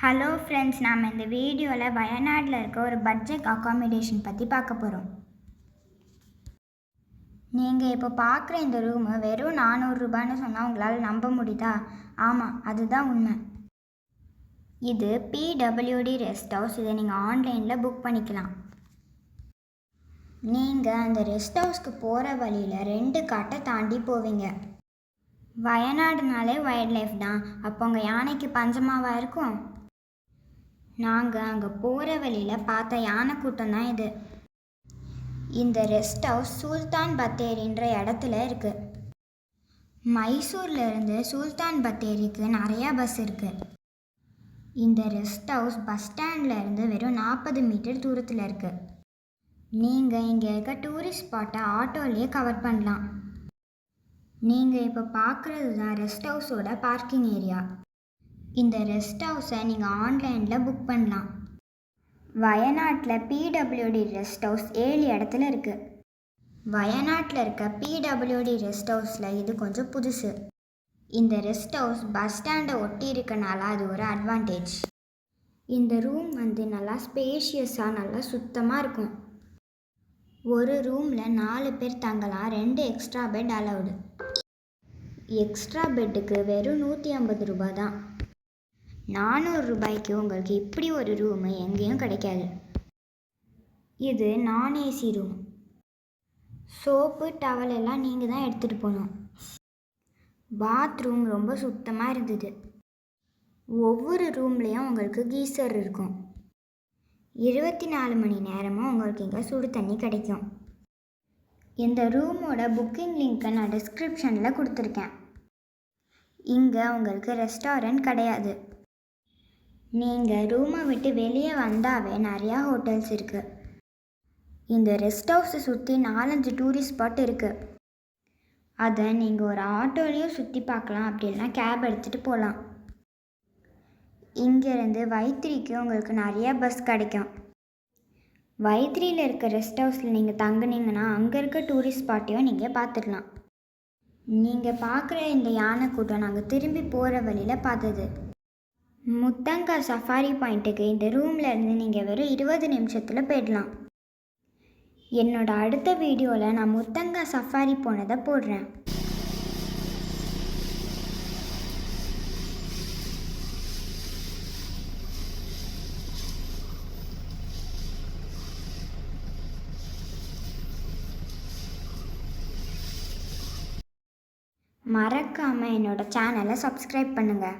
Hello friends, நாம் இந்த வீடியோவில் வயநாட்டில் இருக்க ஒரு பட்ஜெட் அக்காமடேஷன் பற்றி பார்க்க போகிறோம். நீங்கள் இப்போ பார்க்குற இந்த ரூமு வெறும் 400 ரூபான்னு சொன்னால் உங்களால் நம்ப முடியுதா? ஆமாம், அதுதான் உண்மை. இது PWD ரெஸ்ட் ஹவுஸ். இதை நீங்கள் ஆன்லைனில் புக் பண்ணிக்கலாம். நீங்கள் அந்த ரெஸ்ட் ஹவுஸ்க்கு போகிற வழியில் 2 காட்டை தாண்டி போவீங்க. வயநாடுனாலே வைல்ட் லைஃப் தான். அப்போ அங்கே யானைக்கு பஞ்சமாவா இருக்கும்? நாங்கள் அங்கே போகிற வழியில் பார்த்த யானை கூட்டம் தான் இது. இந்த ரெஸ்ட் ஹவுஸ் சுல்தான் பத்தேரின்ற இடத்துல இருக்குது. மைசூர்லேருந்து சுல்தான் பத்தேரிக்கு நிறையா பஸ் இருக்குது. இந்த ரெஸ்ட் ஹவுஸ் பஸ் ஸ்டாண்ட்லேருந்து வெறும் 40 மீட்டர் தூரத்தில் இருக்குது. நீங்கள் இங்கே இருக்க டூரிஸ்ட் ஸ்பாட்டை ஆட்டோலேயே கவர் பண்ணலாம். நீங்கள் இப்போ பார்க்குறது தான் ரெஸ்ட் ஹவுஸோட பார்க்கிங் ஏரியா. இந்த ரெஸ்ட் ஹவுஸை நீங்கள் ஆன்லைனில் புக் பண்ணலாம். வயநாட்டில் PWD ரெஸ்ட் ஹவுஸ் 7 இடத்துல இருக்குது. வயநாட்டில் இருக்க PWD ரெஸ்ட் ஹவுஸில் இது கொஞ்சம் புதுசு. இந்த ரெஸ்ட் ஹவுஸ் பஸ் ஸ்டாண்டை ஒட்டி இருக்கனால அது ஒரு அட்வான்டேஜ். இந்த ரூம் நல்லா ஸ்பேஷியஸாக நல்லா சுத்தமாக இருக்கும். ஒரு ரூமில் 4 பேர் தங்கலாம். 2 எக்ஸ்ட்ரா பெட் அலவுடு. எக்ஸ்ட்ரா பெட்டுக்கு வெறும் 150 ரூபாய் தான். 400 ரூபாய்க்கு உங்களுக்கு இப்படி ஒரு ரூமு எங்கேயும் கிடைக்காது. இது நான் ஏசி ரூம். சோப்பு டவல் எல்லாம் நீங்கள் தான் எடுத்துகிட்டு போகணும். பாத்ரூம் ரொம்ப சுத்தமாக இருந்தது. ஒவ்வொரு ரூம்லேயும் உங்களுக்கு கீசர் இருக்கும். 24 மணி நேரமும் உங்களுக்கு இங்கே சுடு தண்ணி கிடைக்கும். இந்த ரூமோட புக்கிங் லிங்க்கை நான் டிஸ்கிரிப்ஷனில் கொடுத்துருக்கேன். இங்கே உங்களுக்கு ரெஸ்டாரண்ட் கிடையாது. நீங்கள் ரூமை விட்டு வெளியே வந்தாவே நிறையா ஹோட்டல்ஸ் இருக்குது. இந்த ரெஸ்ட் ஹவுஸை சுற்றி 4-5 டூரிஸ்ட் ஸ்பாட் இருக்குது. அதை நீங்கள் ஒரு ஆட்டோலேயும் சுற்றி பார்க்கலாம். அப்படி இல்லைனா கேப் எடுத்துகிட்டு போகலாம். இங்கேருந்து வைத்திரிக்கு உங்களுக்கு நிறையா பஸ் கிடைக்கும். வைத்திரியில் இருக்க ரெஸ்ட் ஹவுஸில் நீங்கள் தங்குனீங்கன்னா அங்கே இருக்க டூரிஸ்ட் ஸ்பாட்டையும் நீங்கள் பார்த்துடலாம். நீங்கள் பார்க்குற இந்த யானை கூட்டம் நாங்கள் திரும்பி போகிற வழியில் பார்த்தது. முத்தங்கா சஃபாரி பாயிண்ட்டுக்கு இந்த ரூமில் இருந்து நீங்கள் வெறும் 20 நிமிஷத்தில் போயிடலாம். என்னோட அடுத்த வீடியோவில் நான் முத்தங்கா சஃபாரி போனதை போடுறேன். மறக்காமல் என்னோட சேனலை சப்ஸ்கிரைப் பண்ணுங்கள்.